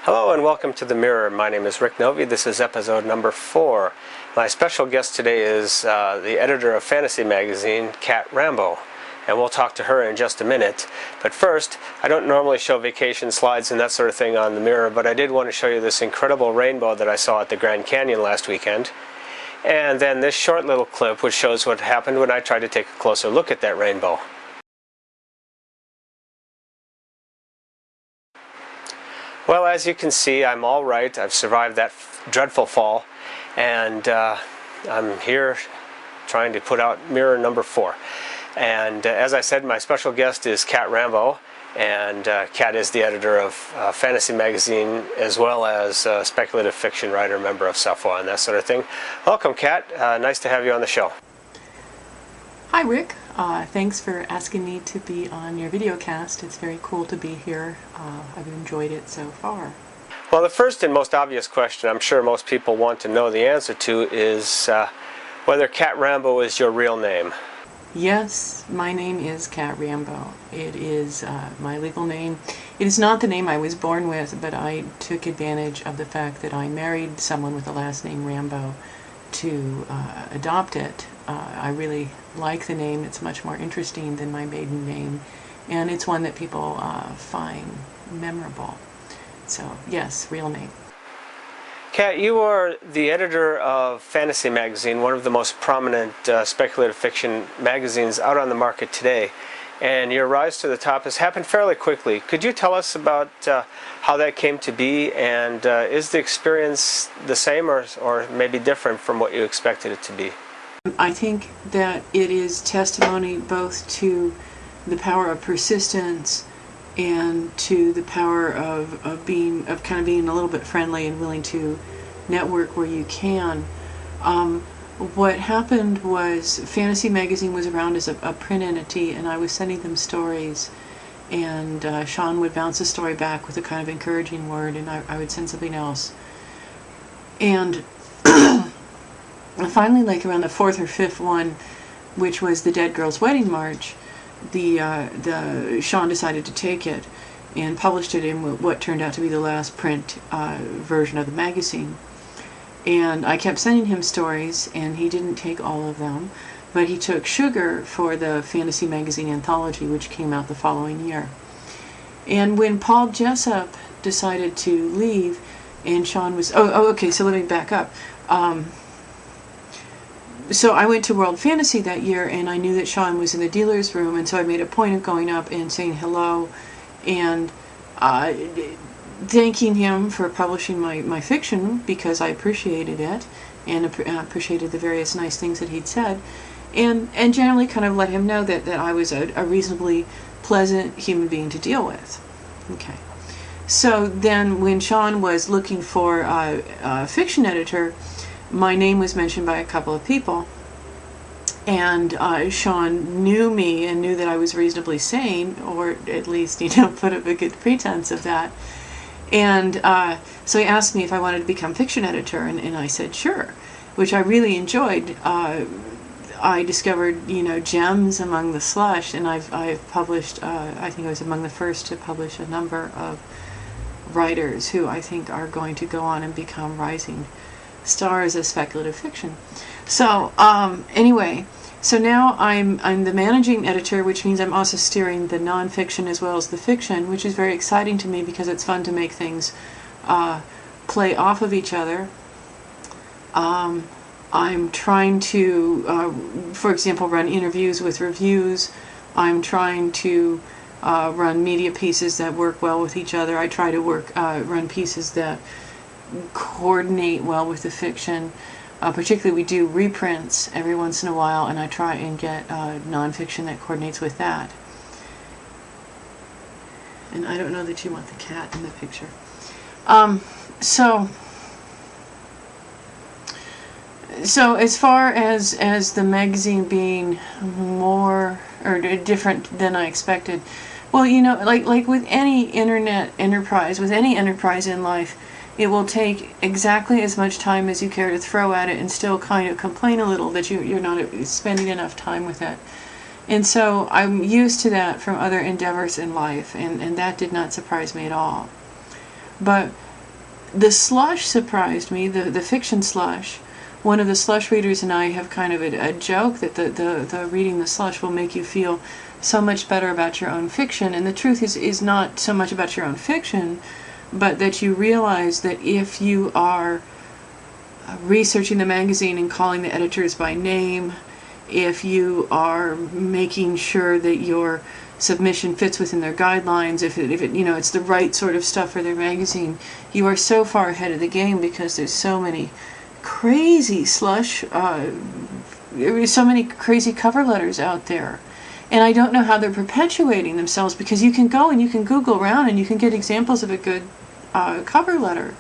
Hello and welcome to The Mirror. My name is Rick Novy. This is episode number 4. My special guest today is the editor of fantasy magazine, Cat Rambo. And we'll talk to her in just a minute. But first, I don't normally show vacation slides and that sort of thing on The Mirror, but I did want to show you this incredible rainbow that I saw at the Grand Canyon last weekend. And then this short little clip which shows what happened when I tried to take a closer look at that rainbow. Well, as you can see, I'm all right. I've survived that dreadful fall, and I'm here trying to put out mirror number 4. And as I said, my special guest is Cat Rambo, and Cat is the editor of fantasy magazine as well as a speculative fiction writer, member of Sci-Fi and that sort of thing. Welcome, Cat. Nice to have you on the show. Hi, Rick. Thanks for asking me to be on your video cast. It's very cool to be here. I've enjoyed it so far. Well, the first and most obvious question I'm sure most people want to know the answer to is whether Cat Rambo is your real name. Yes, my name is Cat Rambo. It is my legal name. It is not the name I was born with, but I took advantage of the fact that I married someone with the last name Rambo to adopt it. I really like the name. It's much more interesting than my maiden name, and it's one that people find memorable. So yes, real name. Cat, you are the editor of Fantasy Magazine, one of the most prominent speculative fiction magazines out on the market today, and your rise to the top has happened fairly quickly. Could you tell us about how that came to be, and is the experience the same or maybe different from what you expected it to be? I think that it is testimony both to the power of persistence and to the power of kind of being a little bit friendly and willing to network where you can. What happened was Fantasy Magazine was around as a print entity, and I was sending them stories, and Sean would bounce a story back with a kind of encouraging word, and I would send something else. And finally, like around the 4th or 5th one, which was the Dead Girl's Wedding March, Sean decided to take it and published it in what turned out to be the last print version of the magazine. And I kept sending him stories, and he didn't take all of them, but he took Sugar for the Fantasy Magazine anthology, which came out the following year. And when Paul Jessup decided to leave, and Sean was... okay, so let me back up. So I went to World Fantasy that year, and I knew that Sean was in the dealer's room, and so I made a point of going up and saying hello and thanking him for publishing my fiction, because I appreciated it and appreciated the various nice things that he'd said, and generally kind of let him know that I was a reasonably pleasant human being to deal with. Okay. So then when Sean was looking for a fiction editor, my name was mentioned by a couple of people, and Sean knew me and knew that I was reasonably sane, or at least, put up a good pretense of that. And so he asked me if I wanted to become fiction editor, and I said sure, which I really enjoyed. I discovered, gems among the slush, and I've published, I think I was among the first to publish a number of writers who I think are going to go on and become rising stars of speculative fiction. So anyway, so now I'm the managing editor, which means I'm also steering the nonfiction as well as the fiction, which is very exciting to me because it's fun to make things play off of each other. I'm trying to, for example, run interviews with reviews. I'm trying to run media pieces that work well with each other. I try to run pieces that coordinate well with the fiction. Particularly we do reprints every once in a while, and I try and get nonfiction that coordinates with that. And I don't know that you want the cat in the picture. So as far as the magazine being more or different than I expected, well, you know, like with any internet enterprise, with any enterprise in life, it will take exactly as much time as you care to throw at it and still kind of complain a little that you're not spending enough time with it. And so I'm used to that from other endeavors in life, and that did not surprise me at all. But the slush surprised me, the fiction slush. One of the slush readers and I have kind of a joke that the reading the slush will make you feel so much better about your own fiction. And the truth is not so much about your own fiction, but that you realize that if you are researching the magazine and calling the editors by name, if you are making sure that your submission fits within their guidelines, if it you know, it's the right sort of stuff for their magazine, you are so far ahead of the game, because there's so many crazy slush, so many crazy cover letters out there. And I don't know how they're perpetuating themselves, because you can go and you can Google around and you can get examples of a good cover letter.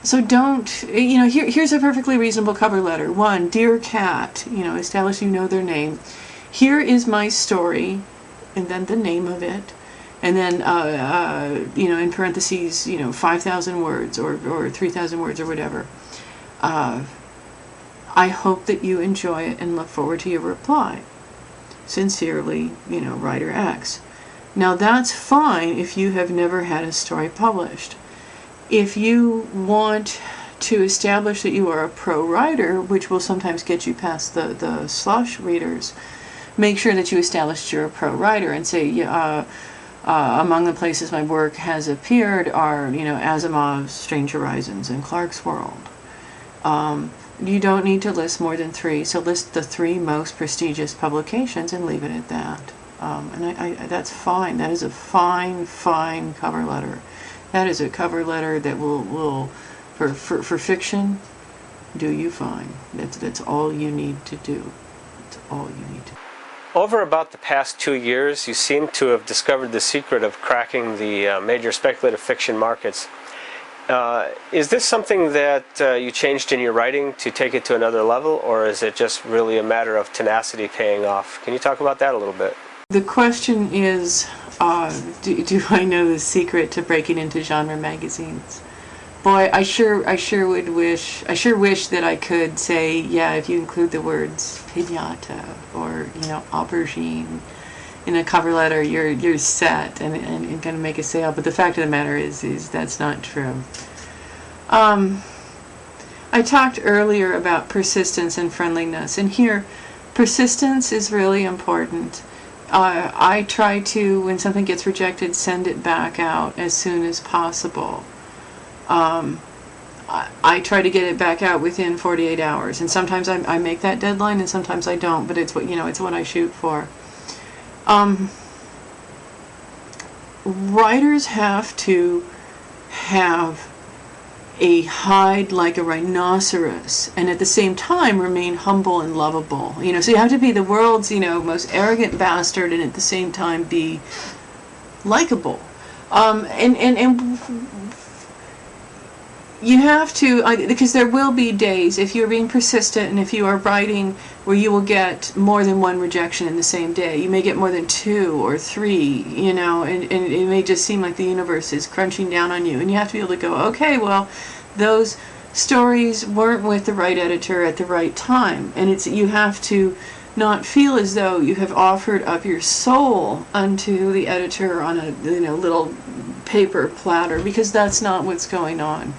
So don't, you know, here's a perfectly reasonable cover letter. One, Dear Cat, you know, establish you know their name. Here is my story, and then the name of it. And then, you know, in parentheses, you know, 5,000 words or 3,000 words or whatever. I hope that you enjoy it and look forward to your reply. Sincerely, you know, writer X. Now that's fine if you have never had a story published. If you want to establish that you are a pro writer, which will sometimes get you past the slush readers, make sure that you establish you're a pro writer and say, among the places my work has appeared are, you know, Asimov's Strange Horizons and Clark's World. You don't need to list more than 3, so list the 3 most prestigious publications and leave it at that. And I that's fine. That is a fine cover letter. That is a cover letter that will for fiction, do you fine. That's all you need to do. That's all you need to do. Over about the past 2 years, you seem to have discovered the secret of cracking the major speculative fiction markets. Is this something that you changed in your writing to take it to another level, or is it just really a matter of tenacity paying off? Can you talk about that a little bit? The question is, do I know the secret to breaking into genre magazines? Boy, I sure wish that I could say, yeah, if you include the words piñata or, you know, aubergine in a cover letter, you're set and gonna make a sale. But the fact of the matter is that's not true. I talked earlier about persistence and friendliness, and here, persistence is really important. I try to, when something gets rejected, send it back out as soon as possible. I try to get it back out within 48 hours, and sometimes I make that deadline, and sometimes I don't. But it's what, you know, it's what I shoot for. Writers have to have a hide like a rhinoceros, and at the same time remain humble and lovable. You know, so you have to be the world's, you know, most arrogant bastard, and at the same time be likable. And you have to, because there will be days, if you're being persistent and if you are writing, where you will get more than 1 rejection in the same day. You may get more than 2 or 3, you know, and it may just seem like the universe is crunching down on you. And you have to be able to go, okay, well, those stories weren't with the right editor at the right time. And you have to not feel as though you have offered up your soul unto the editor on a, you know, little paper platter, because that's not what's going on.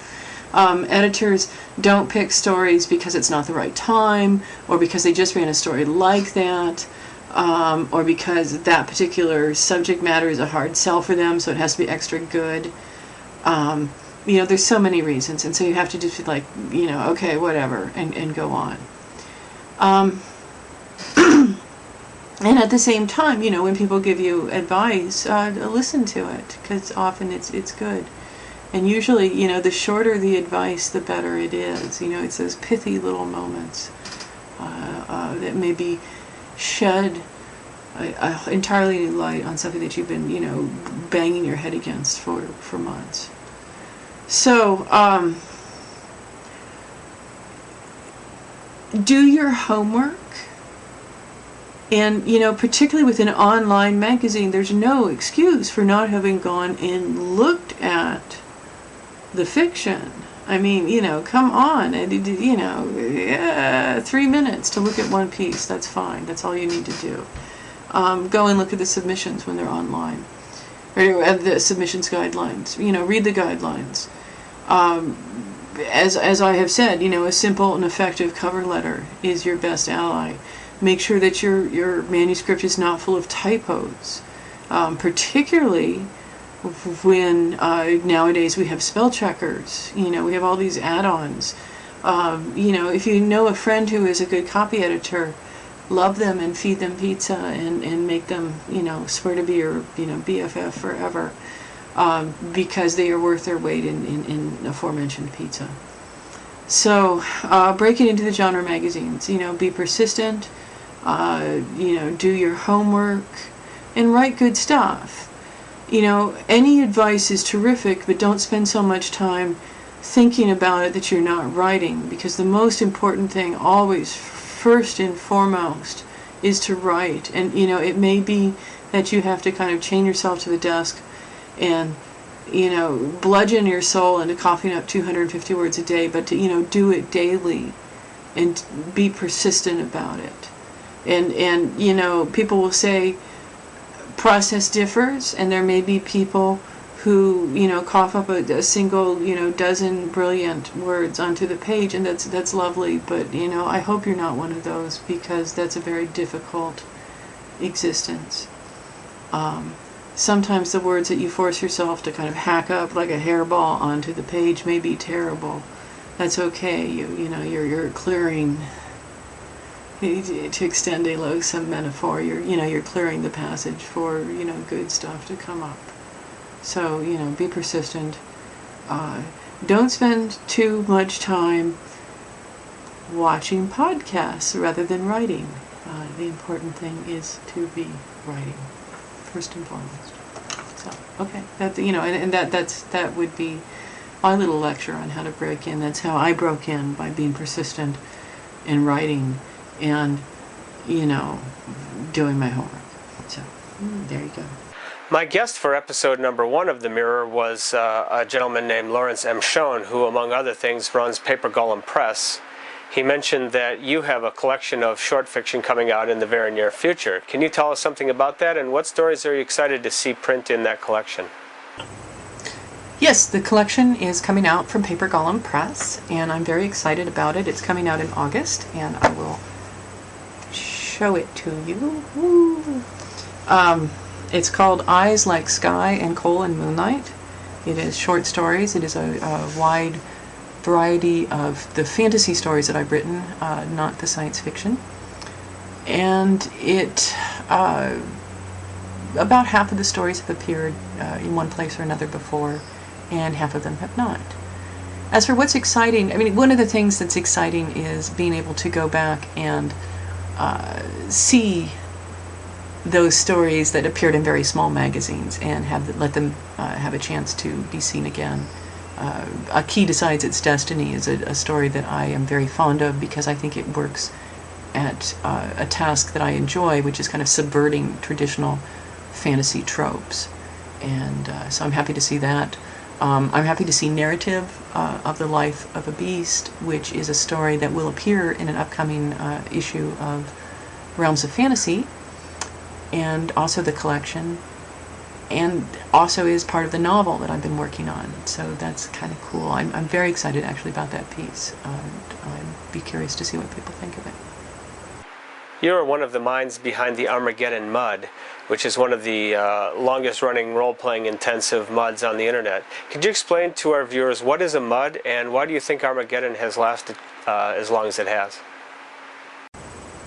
Editors don't pick stories because it's not the right time, or because they just ran a story like that, or because that particular subject matter is a hard sell for them, so it has to be extra good. You know, there's so many reasons, and so you have to just be like, you know, okay, whatever, and go on. And at the same time, when people give you advice, listen to it, because often it's good. And usually, the shorter the advice, the better it is. It's those pithy little moments that maybe shed entirely new light on something that you've been, banging your head against for months. So, do your homework. And, particularly with an online magazine, there's no excuse for not having gone and looked at the fiction. I mean, come on. 3 minutes to look at one piece. That's fine. That's all you need to do. Go and look at the submissions when they're online. Or the submissions guidelines. Read the guidelines. As I have said, a simple and effective cover letter is your best ally. Make sure that your manuscript is not full of typos, particularly when nowadays we have spell checkers. We have all these add-ons. If you know a friend who is a good copy editor, love them and feed them pizza and make them, swear to be your, BFF forever, because they are worth their weight in aforementioned pizza. So break it into the genre magazines. Be persistent. Do your homework and write good stuff. Any advice is terrific, but don't spend so much time thinking about it that you're not writing, because the most important thing always, first and foremost, is to write. And, it may be that you have to kind of chain yourself to the desk and, bludgeon your soul into coughing up 250 words a day, but to, do it daily and be persistent about it. And people will say process differs, and there may be people who, cough up a single, dozen brilliant words onto the page, and that's lovely, but, I hope you're not one of those, because that's a very difficult existence. Sometimes the words that you force yourself to kind of hack up like a hairball onto the page may be terrible. That's okay. You're clearing, to extend a loathsome metaphor, you're clearing the passage for, good stuff to come up. So, be persistent. Don't spend too much time watching podcasts rather than writing. The important thing is to be writing, first and foremost. So, okay, that would be my little lecture on how to break in. That's how I broke in, by being persistent in writing and, doing my homework. So, there you go. My guest for episode number 1 of The Mirror was a gentleman named Lawrence M. Schoen, who, among other things, runs Paper Golem Press. He mentioned that you have a collection of short fiction coming out in the very near future. Can you tell us something about that, and what stories are you excited to see print in that collection? Yes, the collection is coming out from Paper Golem Press, and I'm very excited about it. It's coming out in August, and I will show it to you. Woo. It's called Eyes Like Sky and Coal and Moonlight. It is short stories. It is a wide variety of the fantasy stories that I've written, not the science fiction. And it, about half of the stories have appeared in one place or another before, and half of them have not. As for what's exciting, one of the things that's exciting is being able to go back and see those stories that appeared in very small magazines and let them have a chance to be seen again. A Key Decides Its Destiny is a story that I am very fond of, because I think it works at a task that I enjoy, which is kind of subverting traditional fantasy tropes. And so I'm happy to see that. I'm happy to see Narrative of the Life of a Beast, which is a story that will appear in an upcoming issue of Realms of Fantasy, and also the collection, and also is part of the novel that I've been working on. So that's kind of cool. I'm very excited actually about that piece. I'd be curious to see what people think of it. You're one of the minds behind the Armageddon Mud, which is one of the longest-running role-playing intensive muds on the internet. Could you explain to our viewers what is a mud, and why do you think Armageddon has lasted as long as it has?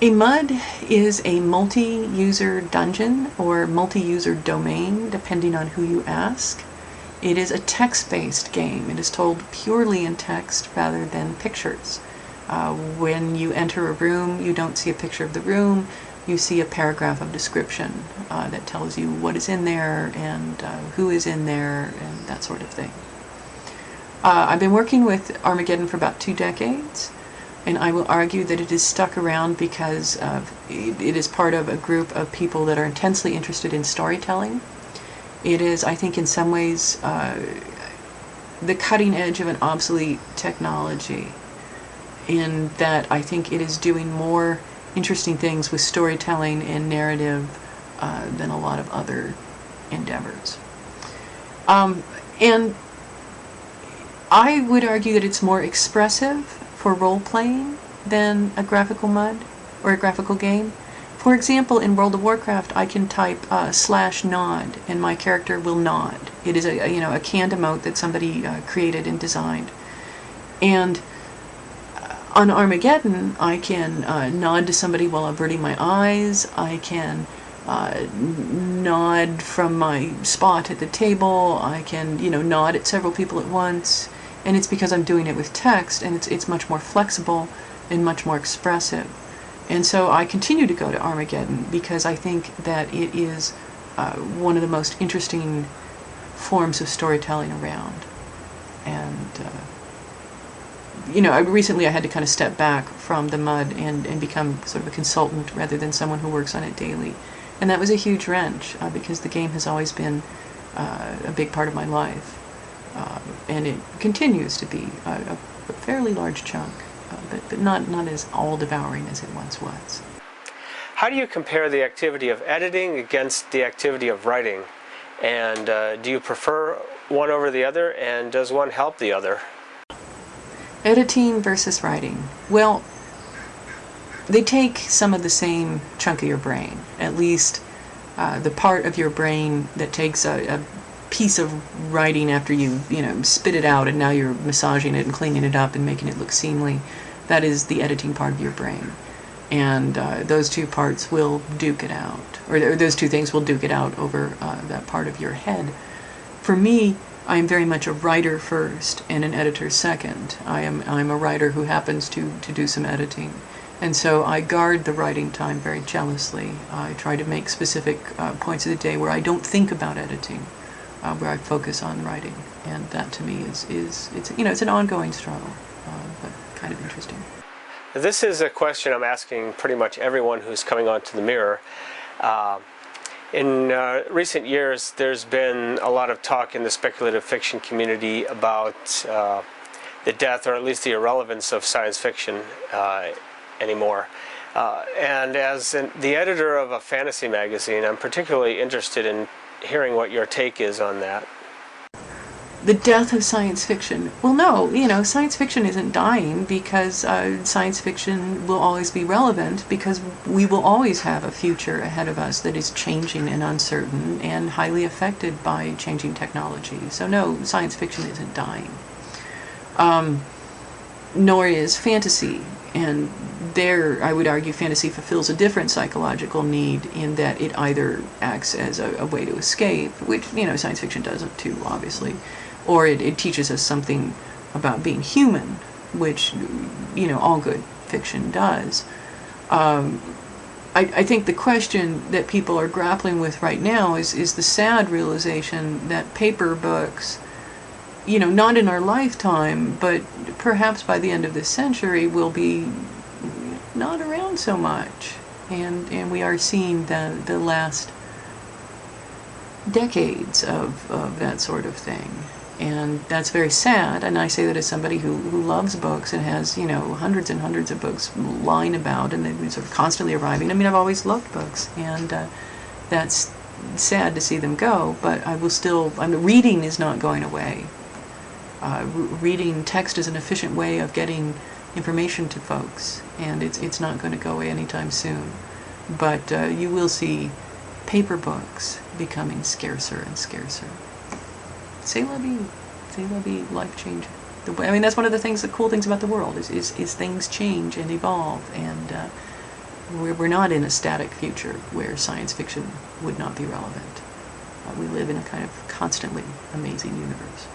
A MUD is a multi-user dungeon or multi-user domain, depending on who you ask. It is a text-based game. It is told purely in text rather than pictures. When you enter a room, you don't see a picture of the room. You see a paragraph of description that tells you what is in there and who is in there and that sort of thing. I've been working with Armageddon for about 2 decades. And I will argue that it is stuck around because it is part of a group of people that are intensely interested in storytelling. It is, I think, in some ways, the cutting edge of an obsolete technology, in that I think it is doing more interesting things with storytelling and narrative than a lot of other endeavors. And I would argue that it's more expressive for role-playing than a graphical MUD or a graphical game. For example, in World of Warcraft, I can type /nod and my character will nod. It is a canned emote that somebody created and designed. And on Armageddon, I can nod to somebody while averting my eyes. I can nod from my spot at the table. I can, nod at several people at once. And it's because I'm doing it with text, and it's much more flexible and much more expressive. And so I continue to go to Armageddon because I think that it is one of the most interesting forms of storytelling around. And, recently I had to kind of step back from the MUD and become sort of a consultant rather than someone who works on it daily. And that was a huge wrench because the game has always been a big part of my life. And it continues to be a fairly large chunk, but not as all-devouring as it once was. How do you compare the activity of editing against the activity of writing? And do you prefer one over the other, and does one help the other? Editing versus writing. Well, they take some of the same chunk of your brain, at least the part of your brain that takes a piece of writing after you spit it out and now you're massaging it and cleaning it up and making it look seemly. That is the editing part of your brain, and those two parts will duke it out, or those two things will duke it out over that part of your head. For me, I'm very much a writer first and an editor second. I'm a writer who happens to do some editing, and so I guard the writing time very jealously. I try to make specific points of the day where I don't think about editing. Where I focus on writing, and that to me it's an ongoing struggle, but kind of interesting. This is a question I'm asking pretty much everyone who's coming onto the Mirror. In recent years, there's been a lot of talk in the speculative fiction community about the death, or at least the irrelevance, of science fiction anymore. And as the editor of a fantasy magazine, I'm particularly interested in hearing what your take is on that. The death of science fiction. Well, no, science fiction isn't dying because science fiction will always be relevant, because we will always have a future ahead of us that is changing and uncertain and highly affected by changing technology. So no, science fiction isn't dying. Nor is fantasy. And there, I would argue, fantasy fulfills a different psychological need, in that it either acts as a way to escape, which, science fiction doesn't too, obviously, or it teaches us something about being human, which, all good fiction does. I think the question that people are grappling with right now is the sad realization that paper books, not in our lifetime, but perhaps by the end of this century, will be not around so much. And we are seeing the last decades of that sort of thing. And that's very sad, and I say that as somebody who loves books and has, hundreds and hundreds of books lying about, and they've been sort of constantly arriving. I mean, I've always loved books, and that's sad to see them go, but reading is not going away. Reading text is an efficient way of getting information to folks, and it's not going to go away anytime soon. But you will see paper books becoming scarcer and scarcer. C'est la vie, life change. That's one of the cool things about the world is things change and evolve, and We're not in a static future where science fiction would not be relevant. We live in a kind of constantly amazing universe.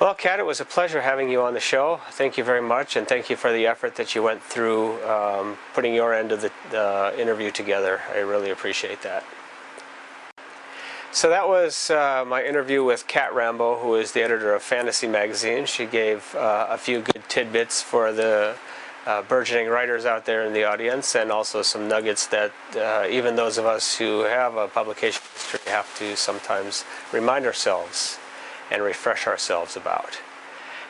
Well, Cat, it was a pleasure having you on the show. Thank you very much, and thank you for the effort that you went through putting your end of the interview together. I really appreciate that. So that was my interview with Cat Rambo, who is the editor of Fantasy Magazine. She gave a few good tidbits for the burgeoning writers out there in the audience, and also some nuggets that even those of us who have a publication history have to sometimes remind ourselves and refresh ourselves about.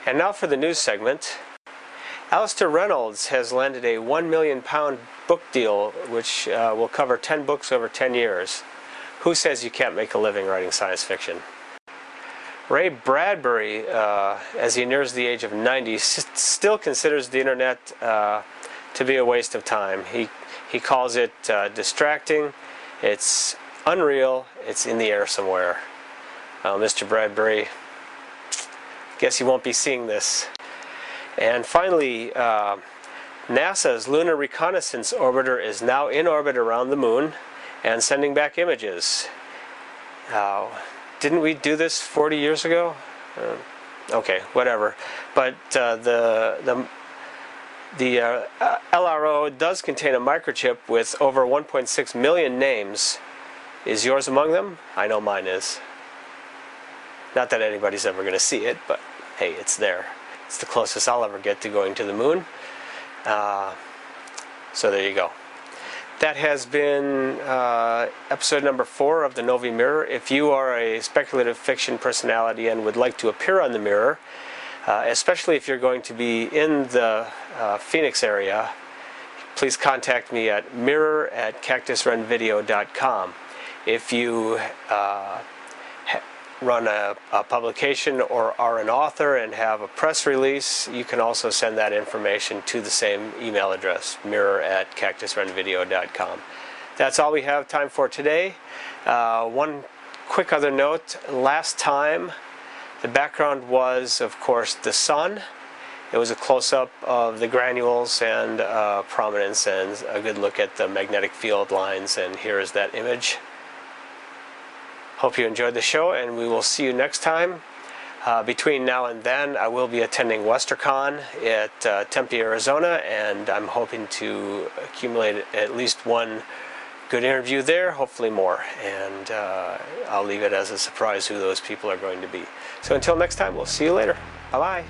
And now for the news segment. Alistair Reynolds has landed a £1 million book deal, which will cover 10 books over 10 years. Who says you can't make a living writing science fiction? Ray Bradbury, as he nears the age of 90, still considers the internet to be a waste of time. He calls it distracting, it's unreal, it's in the air somewhere. Mr. Bradbury, guess you won't be seeing this. And finally, NASA's Lunar Reconnaissance Orbiter is now in orbit around the moon and sending back images. Didn't we do this 40 years ago? Okay, whatever. But the LRO does contain a microchip with over 1.6 million names. Is yours among them? I know mine is. Not that anybody's ever going to see it, but hey, it's there. It's the closest I'll ever get to going to the moon. So there you go. That has been episode number 4 of the Novy Mirror. If you are a speculative fiction personality and would like to appear on the Mirror, especially if you're going to be in the Phoenix area, please contact me at mirror@cactusrunvideo.com. If you run a publication or are an author and have a press release, you can also send that information to the same email address, mirror@cactusrunvideo.com. That's all we have time for today. One quick other note. Last time, the background was, of course, the sun. It was a close-up of the granules and prominence and a good look at the magnetic field lines, and here is that image. Hope you enjoyed the show, and we will see you next time. Between now and then, I will be attending WesterCon at Tempe, Arizona, and I'm hoping to accumulate at least one good interview there, hopefully more. And I'll leave it as a surprise who those people are going to be. So until next time, we'll see you later. Bye-bye.